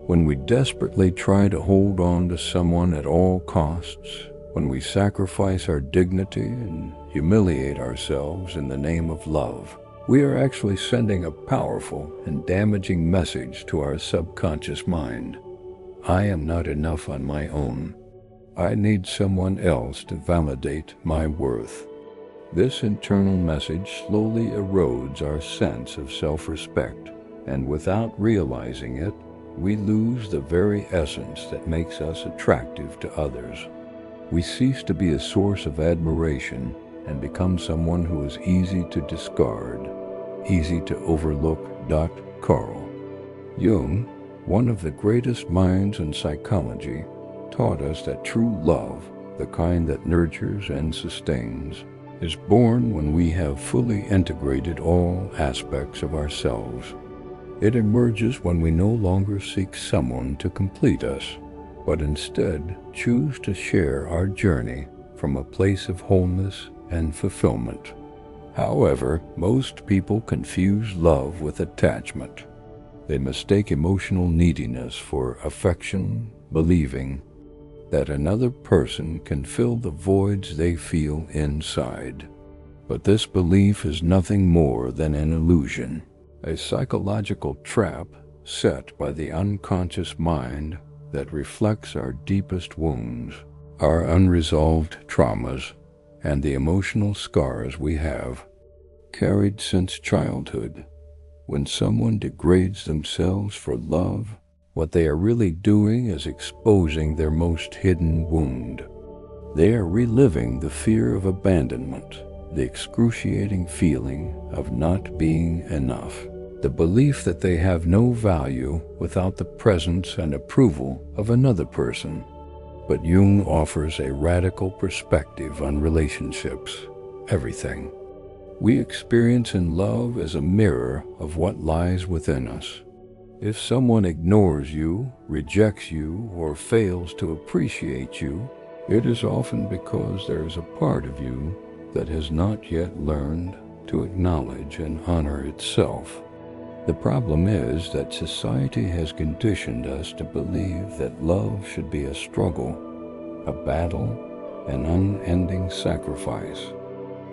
When we desperately try to hold on to someone at all costs, when we sacrifice our dignity and humiliate ourselves in the name of love, we are actually sending a powerful and damaging message to our subconscious mind. I am not enough on my own. I need someone else to validate my worth. This internal message slowly erodes our sense of self-respect, and without realizing it, we lose the very essence that makes us attractive to others. We cease to be a source of admiration and become someone who is easy to discard, easy to overlook. Carl Jung, one of the greatest minds in psychology, taught us that true love, the kind that nurtures and sustains, is born when we have fully integrated all aspects of ourselves. It emerges when we no longer seek someone to complete us, but instead choose to share our journey from a place of wholeness and fulfillment. However, most people confuse love with attachment. They mistake emotional neediness for affection, believing that another person can fill the voids they feel inside. But this belief is nothing more than an illusion, a psychological trap set by the unconscious mind that reflects our deepest wounds, our unresolved traumas, and the emotional scars we have carried since childhood. When someone degrades themselves for love, what they are really doing is exposing their most hidden wound. They are reliving the fear of abandonment, the excruciating feeling of not being enough, the belief that they have no value without the presence and approval of another person. But Jung offers a radical perspective on relationships, everything we experience in love is a mirror of what lies within us. If someone ignores you, rejects you, or fails to appreciate you, it is often because there is a part of you that has not yet learned to acknowledge and honor itself. The problem is that society has conditioned us to believe that love should be a struggle, a battle, an unending sacrifice.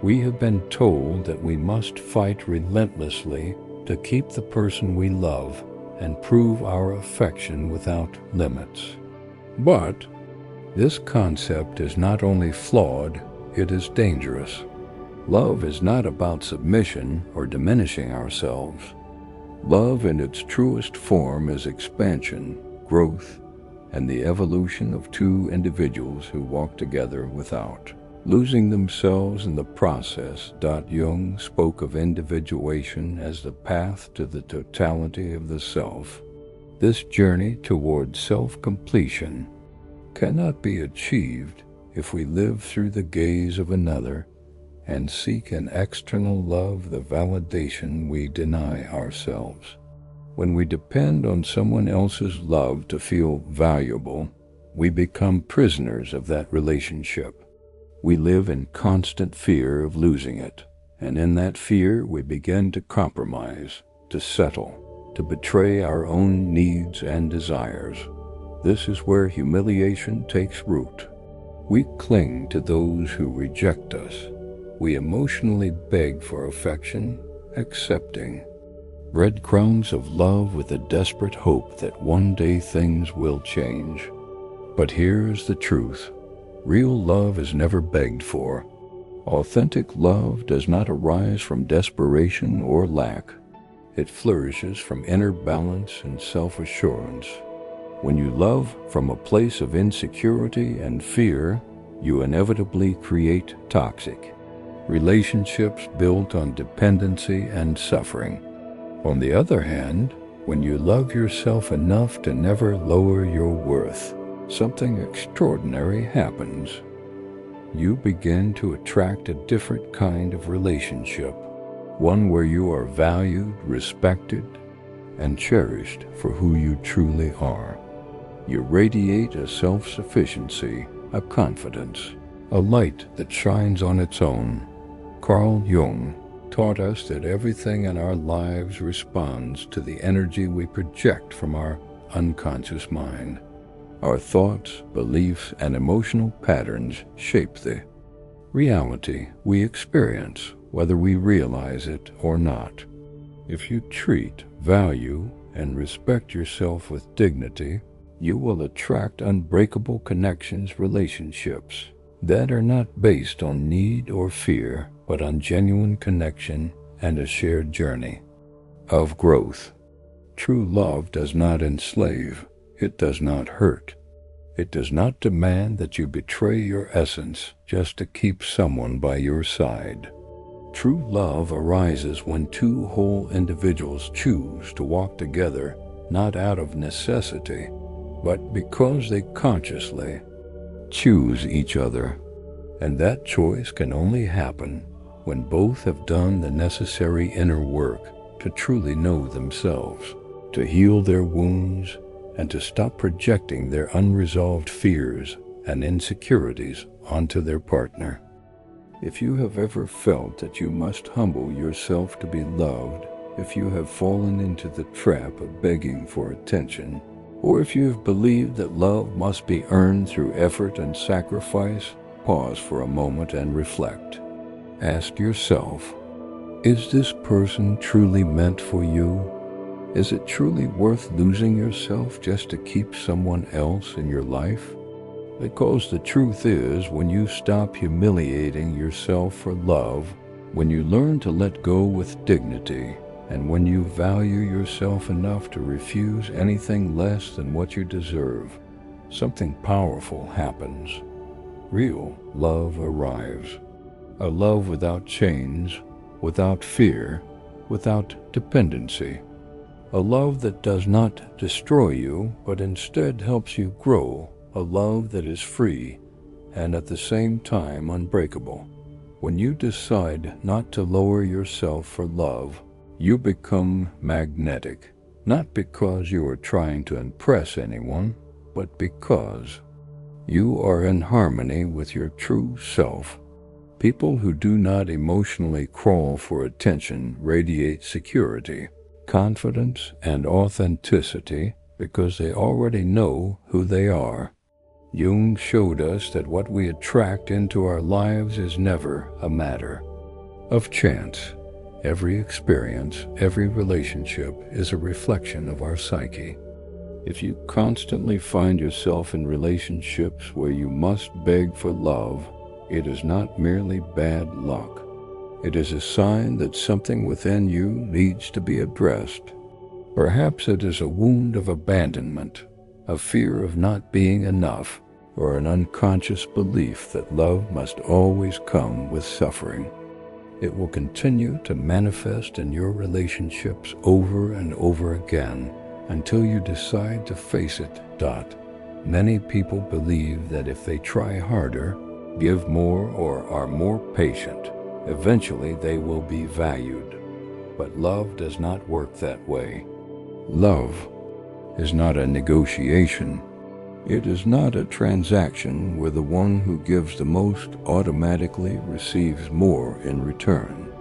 We have been told that we must fight relentlessly to keep the person we love and prove our affection without limits. But this concept is not only flawed, it is dangerous. Love is not about submission or diminishing ourselves. Love in its truest form is expansion, growth, and the evolution of two individuals who walk together without losing themselves in the process. Jung spoke of individuation as the path to the totality of the self. This journey toward self-completion cannot be achieved if we live through the gaze of another and seek in external love the validation we deny ourselves. When we depend on someone else's love to feel valuable, we become prisoners of that relationship. We live in constant fear of losing it, and in that fear we begin to compromise, to settle, to betray our own needs and desires. This is where humiliation takes root. We cling to those who reject us. We emotionally beg for affection, accepting breadcrumbs of love with a desperate hope that one day things will change. But here's the truth. Real love is never begged for. Authentic love does not arise from desperation or lack. It flourishes from inner balance and self-assurance. When you love from a place of insecurity and fear, you inevitably create toxic relationships built on dependency and suffering. On the other hand, when you love yourself enough to never lower your worth, something extraordinary happens. You begin to attract a different kind of relationship, one where you are valued, respected, and cherished for who you truly are. You radiate a self-sufficiency, a confidence, a light that shines on its own. Carl Jung taught us that everything in our lives responds to the energy we project from our unconscious mind. Our thoughts, beliefs, and emotional patterns shape the reality we experience, whether we realize it or not. If you treat, value, and respect yourself with dignity, you will attract unbreakable connections, relationships that are not based on need or fear, but on genuine connection and a shared journey of growth. True love does not enslave. It does not hurt. It does not demand that you betray your essence just to keep someone by your side. True love arises when two whole individuals choose to walk together, not out of necessity, but because they consciously choose each other. And that choice can only happen when both have done the necessary inner work to truly know themselves, to heal their wounds, and to stop projecting their unresolved fears and insecurities onto their partner. If you have ever felt that you must humble yourself to be loved, if you have fallen into the trap of begging for attention, or if you have believed that love must be earned through effort and sacrifice, pause for a moment and reflect. Ask yourself, is this person truly meant for you? Is it truly worth losing yourself just to keep someone else in your life? Because the truth is, when you stop humiliating yourself for love, when you learn to let go with dignity, and when you value yourself enough to refuse anything less than what you deserve, something powerful happens. Real love arrives. A love without chains, without fear, without dependency. A love that does not destroy you, but instead helps you grow. A love that is free and at the same time unbreakable. When you decide not to lower yourself for love, you become magnetic, not because you are trying to impress anyone, but because you are in harmony with your true self. People who do not emotionally crawl for attention radiate security, confidence, and authenticity because they already know who they are. Jung showed us that what we attract into our lives is never a matter of chance. Every experience, every relationship is a reflection of our psyche. If you constantly find yourself in relationships where you must beg for love, it is not merely bad luck. It is a sign that something within you needs to be addressed. Perhaps it is a wound of abandonment, a fear of not being enough, or an unconscious belief that love must always come with suffering. It will continue to manifest in your relationships over and over again until you decide to face it. Many people believe that if they try harder, give more, or are more patient, eventually they will be valued. But love does not work that way. Love is not a negotiation. It is not a transaction where the one who gives the most automatically receives more in return.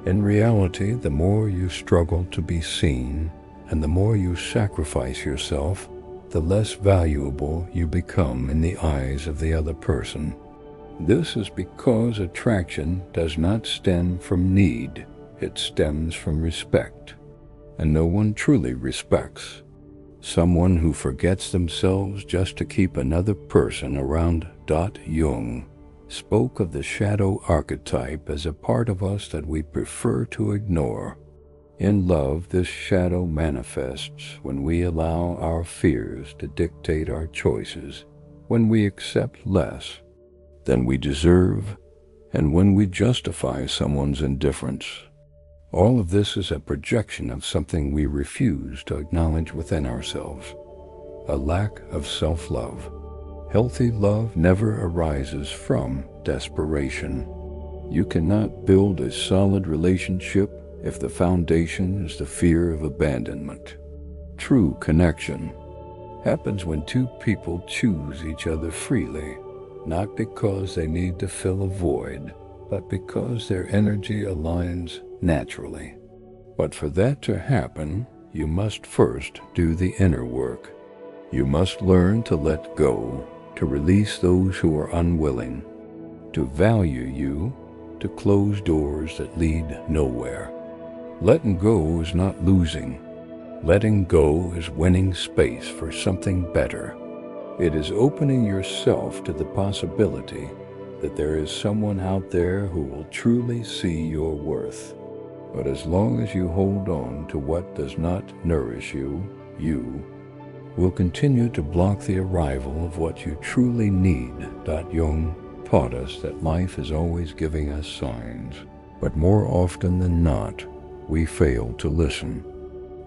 In reality, the more you struggle to be seen, and the more you sacrifice yourself, the less valuable you become in the eyes of the other person. This is because attraction does not stem from need, it stems from respect. And no one truly respects someone who forgets themselves just to keep another person around. Jung spoke of the shadow archetype as a part of us that we prefer to ignore. In love, this shadow manifests when we allow our fears to dictate our choices, when we accept less than we deserve, and when we justify someone's indifference. All of this is a projection of something we refuse to acknowledge within ourselves, a lack of self-love. Healthy love never arises from desperation. You cannot build a solid relationship if the foundation is the fear of abandonment. True connection happens when two people choose each other freely, not because they need to fill a void, but because their energy aligns naturally. But for that to happen, you must first do the inner work. You must learn to let go, to release those who are unwilling, to value you, to close doors that lead nowhere. Letting go is not losing. Letting go is winning space for something better. It is opening yourself to the possibility that there is someone out there who will truly see your worth. But as long as you hold on to what does not nourish you, you will continue to block the arrival of what you truly need. Jung taught us that life is always giving us signs, but more often than not, we fail to listen.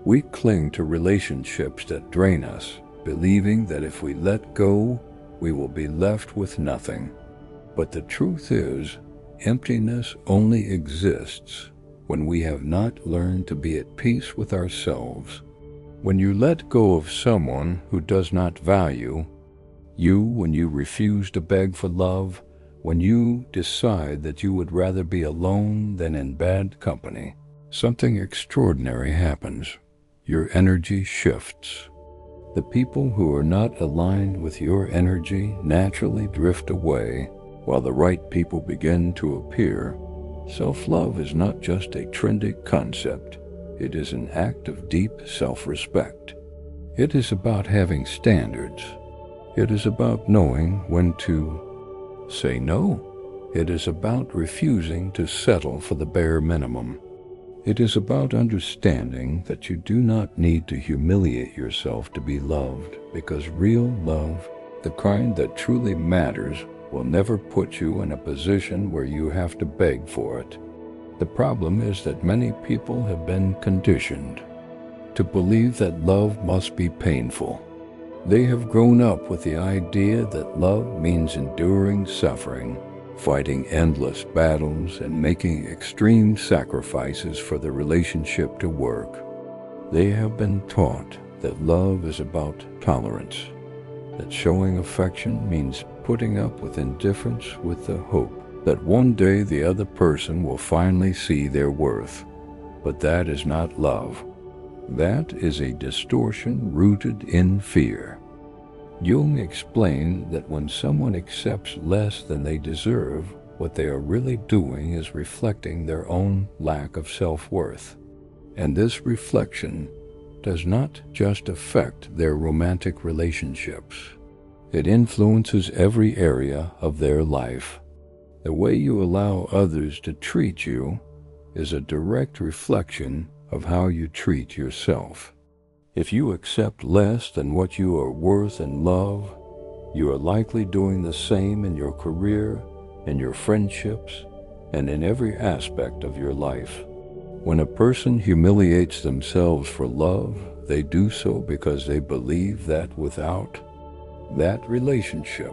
We cling to relationships that drain us, believing that if we let go, we will be left with nothing. But the truth is, emptiness only exists when we have not learned to be at peace with ourselves. When you let go of someone who does not value you, when you refuse to beg for love, when you decide that you would rather be alone than in bad company, something extraordinary happens. Your energy shifts. The people who are not aligned with your energy naturally drift away, while the right people begin to appear. Self-love is not just a trendy concept. It is an act of deep self-respect. It is about having standards. It is about knowing when to say no. It is about refusing to settle for the bare minimum. It is about understanding that you do not need to humiliate yourself to be loved, because real love, the kind that truly matters, will never put you in a position where you have to beg for it. The problem is that many people have been conditioned to believe that love must be painful. They have grown up with the idea that love means enduring suffering, fighting endless battles, and making extreme sacrifices for the relationship to work. They have been taught that love is about tolerance, that showing affection means putting up with indifference with the hope that one day the other person will finally see their worth. But that is not love. That is a distortion rooted in fear. Jung explained that when someone accepts less than they deserve, what they are really doing is reflecting their own lack of self-worth. And this reflection does not just affect their romantic relationships. It influences every area of their life. The way you allow others to treat you is a direct reflection of how you treat yourself. If you accept less than what you are worth in love, you are likely doing the same in your career, in your friendships, and in every aspect of your life. When a person humiliates themselves for love, they do so because they believe that without that relationship,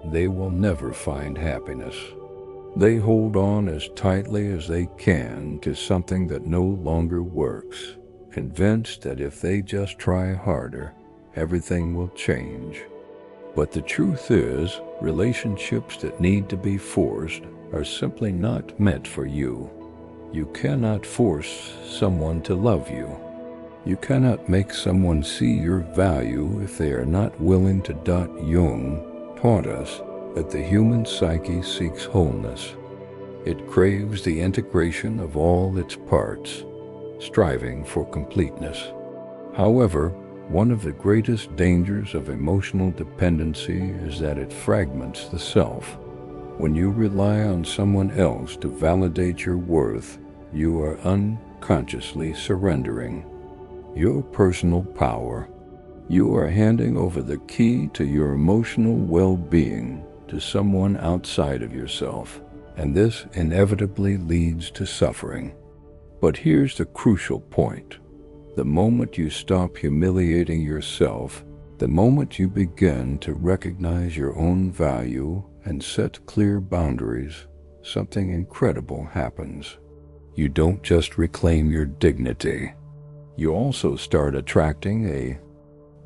they will never find happiness. They hold on as tightly as they can to something that no longer works, convinced that if they just try harder, everything will change. But the truth is, relationships that need to be forced are simply not meant for you. You cannot force someone to love you. You cannot make someone see your value if they are not willing to. Jung taught us that the human psyche seeks wholeness. It craves the integration of all its parts, striving for completeness. However, one of the greatest dangers of emotional dependency is that it fragments the self. When you rely on someone else to validate your worth, you are unconsciously surrendering your personal power. You are handing over the key to your emotional well-being to someone outside of yourself, and this inevitably leads to suffering. But here's the crucial point. The moment you stop humiliating yourself, the moment you begin to recognize your own value and set clear boundaries, something incredible happens. You don't just reclaim your dignity. You also start attracting a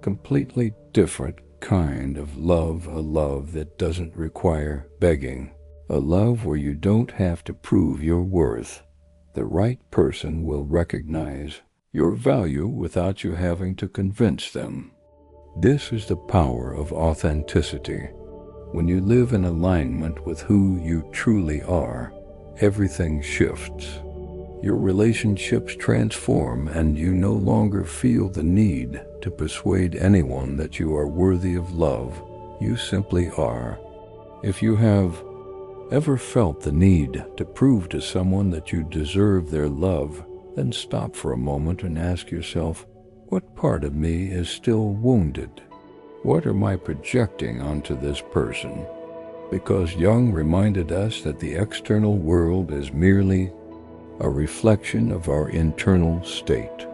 completely different kind of love, a love that doesn't require begging, a love where you don't have to prove your worth. The right person will recognize your value without you having to convince them. This is the power of authenticity. When you live in alignment with who you truly are, everything shifts. Your relationships transform, and you no longer feel the need to persuade anyone that you are worthy of love. You simply are. If you have ever felt the need to prove to someone that you deserve their love, then stop for a moment and ask yourself, what part of me is still wounded? What am I projecting onto this person? Because Jung reminded us that the external world is merely a reflection of our internal state.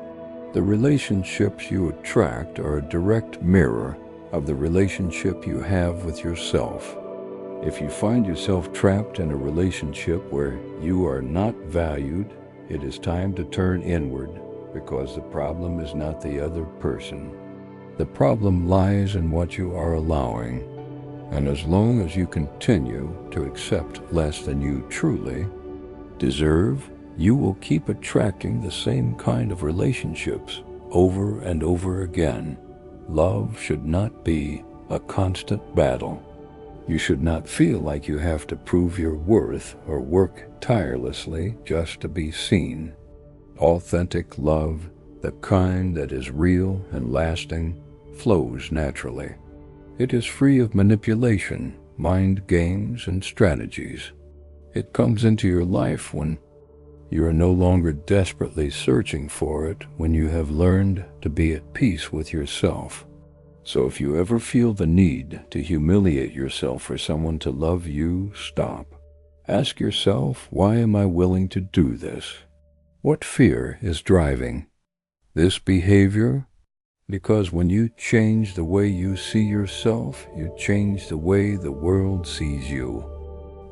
The relationships you attract are a direct mirror of the relationship you have with yourself. If you find yourself trapped in a relationship where you are not valued, it is time to turn inward, because the problem is not the other person. The problem lies in what you are allowing. And as long as you continue to accept less than you truly deserve, you will keep attracting the same kind of relationships over and over again. Love should not be a constant battle. You should not feel like you have to prove your worth or work tirelessly just to be seen. Authentic love, the kind that is real and lasting, flows naturally. It is free of manipulation, mind games, and strategies. It comes into your life when you are no longer desperately searching for it, when you have learned to be at peace with yourself. So if you ever feel the need to humiliate yourself for someone to love you, stop. Ask yourself, why am I willing to do this? What fear is driving this behavior? Because when you change the way you see yourself, you change the way the world sees you.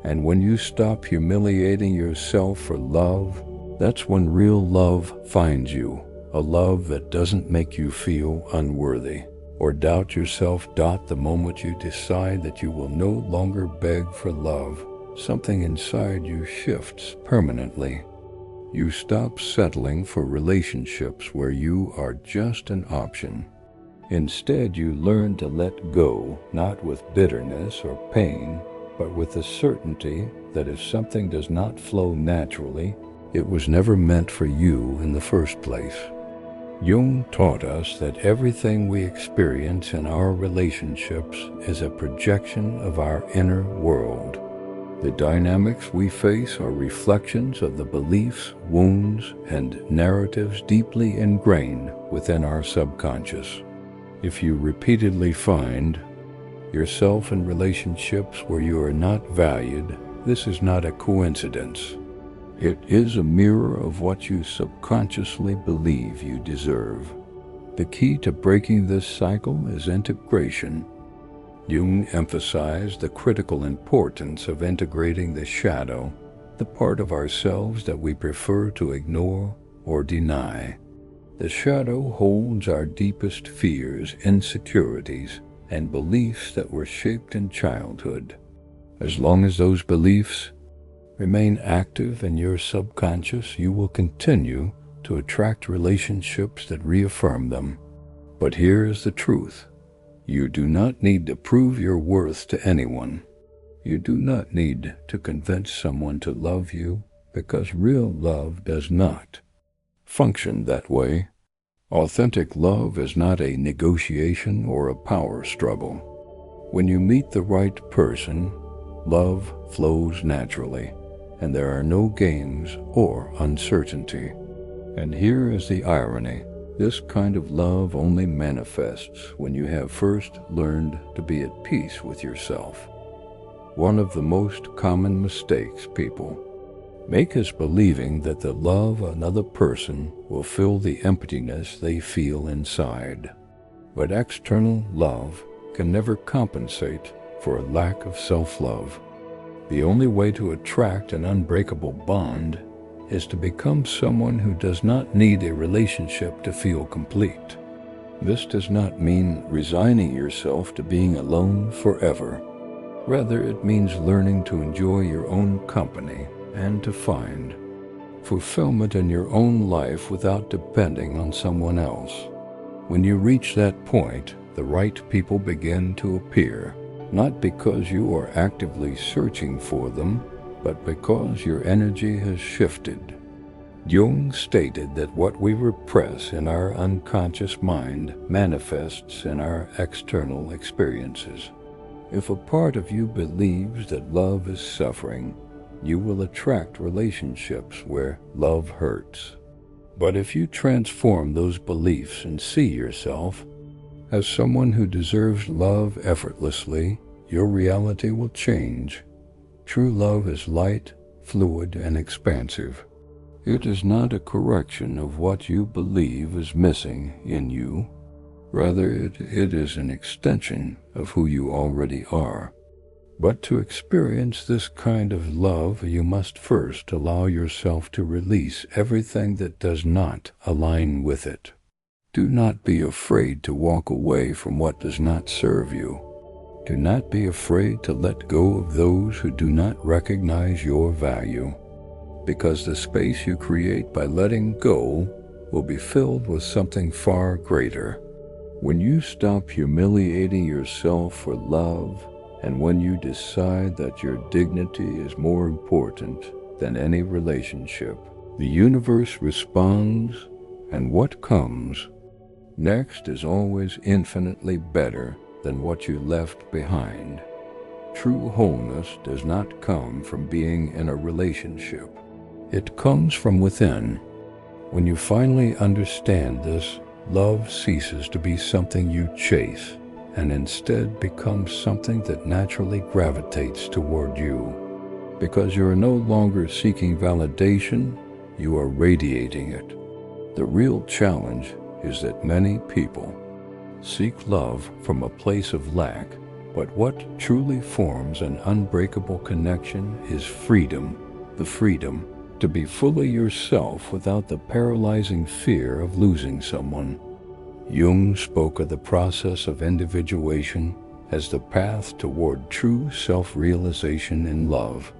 And when you stop humiliating yourself for love, that's when real love finds you, a love that doesn't make you feel unworthy or doubt yourself. The moment you decide that you will no longer beg for love, something inside you shifts permanently. You stop settling for relationships where you are just an option. Instead, you learn to let go, not with bitterness or pain, but with the certainty that if something does not flow naturally, it was never meant for you in the first place. Jung taught us that everything we experience in our relationships is a projection of our inner world. The dynamics we face are reflections of the beliefs, wounds, and narratives deeply ingrained within our subconscious. If you repeatedly find yourself in relationships where you are not valued, this is not a coincidence. It is a mirror of what you subconsciously believe you deserve. The key to breaking this cycle is integration. Jung emphasized the critical importance of integrating the shadow, the part of ourselves that we prefer to ignore or deny. The shadow holds our deepest fears, insecurities, and beliefs that were shaped in childhood. As long as those beliefs remain active in your subconscious, you will continue to attract relationships that reaffirm them. But here is the truth. You do not need to prove your worth to anyone. You do not need to convince someone to love you, because real love does not function that way. Authentic love is not a negotiation or a power struggle. When you meet the right person, love flows naturally, and there are no games or uncertainty. And here is the irony. This kind of love only manifests when you have first learned to be at peace with yourself. One of the most common mistakes people make is believing that the love of another person will fill the emptiness they feel inside. But external love can never compensate for a lack of self-love. The only way to attract an unbreakable bond is to become someone who does not need a relationship to feel complete. This does not mean resigning yourself to being alone forever. Rather, it means learning to enjoy your own company and to find fulfillment in your own life without depending on someone else. When you reach that point, the right people begin to appear, not because you are actively searching for them, but because your energy has shifted. Jung stated that what we repress in our unconscious mind manifests in our external experiences. If a part of you believes that love is suffering, you will attract relationships where love hurts. But if you transform those beliefs and see yourself as someone who deserves love effortlessly, your reality will change. True love is light, fluid, and expansive. It is not a correction of what you believe is missing in you. Rather, it is an extension of who you already are. But to experience this kind of love, you must first allow yourself to release everything that does not align with it. Do not be afraid to walk away from what does not serve you. Do not be afraid to let go of those who do not recognize your value, because the space you create by letting go will be filled with something far greater. When you stop humiliating yourself for love, and when you decide that your dignity is more important than any relationship, the universe responds, and what comes next is always infinitely better than what you left behind. True wholeness does not come from being in a relationship. It comes from within. When you finally understand this, love ceases to be something you chase and instead becomes something that naturally gravitates toward you. Because you are no longer seeking validation, you are radiating it. The real challenge is that many people seek love from a place of lack, but what truly forms an unbreakable connection is freedom, the freedom to be fully yourself without the paralyzing fear of losing someone. Jung spoke of the process of individuation as the path toward true self-realization in love.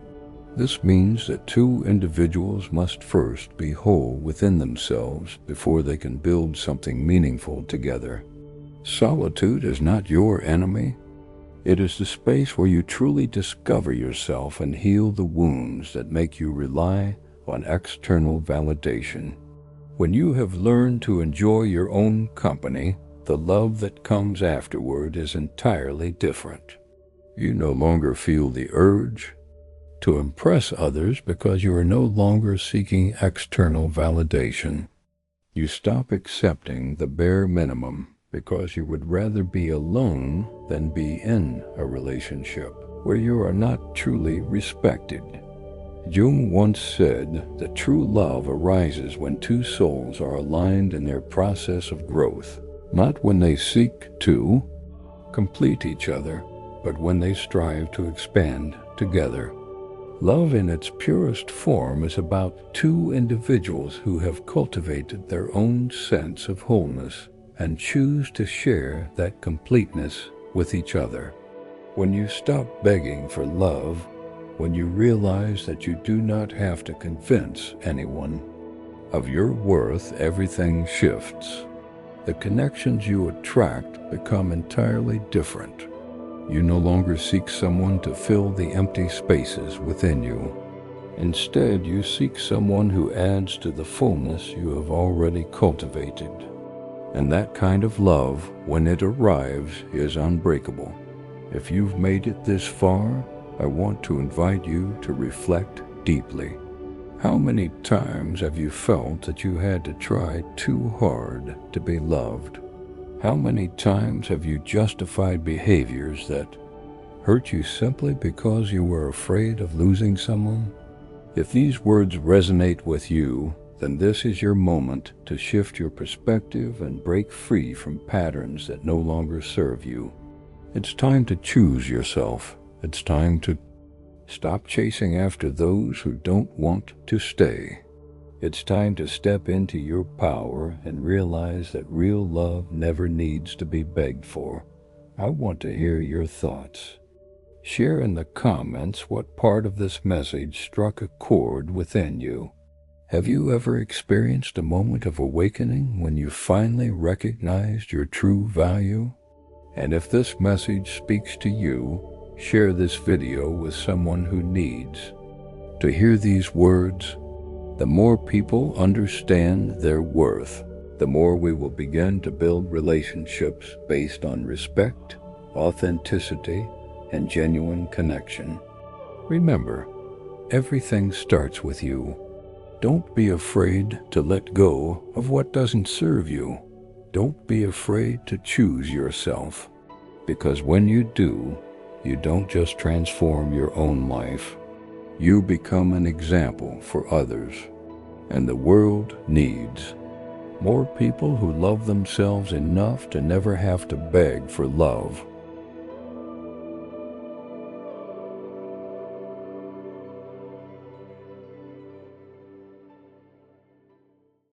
This means that two individuals must first be whole within themselves before they can build something meaningful together. Solitude is not your enemy. It is the space where you truly discover yourself and heal the wounds that make you rely on external validation. When you have learned to enjoy your own company, the love that comes afterward is entirely different. You no longer feel the urge to impress others because you are no longer seeking external validation. You stop accepting the bare minimum because you would rather be alone than be in a relationship where you are not truly respected. Jung once said that true love arises when two souls are aligned in their process of growth, not when they seek to complete each other, but when they strive to expand together. Love in its purest form is about two individuals who have cultivated their own sense of wholeness and choose to share that completeness with each other. When you stop begging for love, when you realize that you do not have to convince anyone of your worth, everything shifts. The connections you attract become entirely different. You no longer seek someone to fill the empty spaces within you. Instead, you seek someone who adds to the fullness you have already cultivated. And that kind of love, when it arrives, is unbreakable. If you've made it this far, I want to invite you to reflect deeply. How many times have you felt that you had to try too hard to be loved? How many times have you justified behaviors that hurt you simply because you were afraid of losing someone? If these words resonate with you, then this is your moment to shift your perspective and break free from patterns that no longer serve you. It's time to choose yourself. It's time to stop chasing after those who don't want to stay. It's time to step into your power and realize that real love never needs to be begged for. I want to hear your thoughts. Share in the comments what part of this message struck a chord within you. Have you ever experienced a moment of awakening when you finally recognized your true value? And if this message speaks to you, share this video with someone who needs to hear these words. The more people understand their worth, the more we will begin to build relationships based on respect, authenticity, and genuine connection. Remember, everything starts with you. Don't be afraid to let go of what doesn't serve you. Don't be afraid to choose yourself, because when you do, you don't just transform your own life. You become an example for others, and the world needs more people who love themselves enough to never have to beg for love.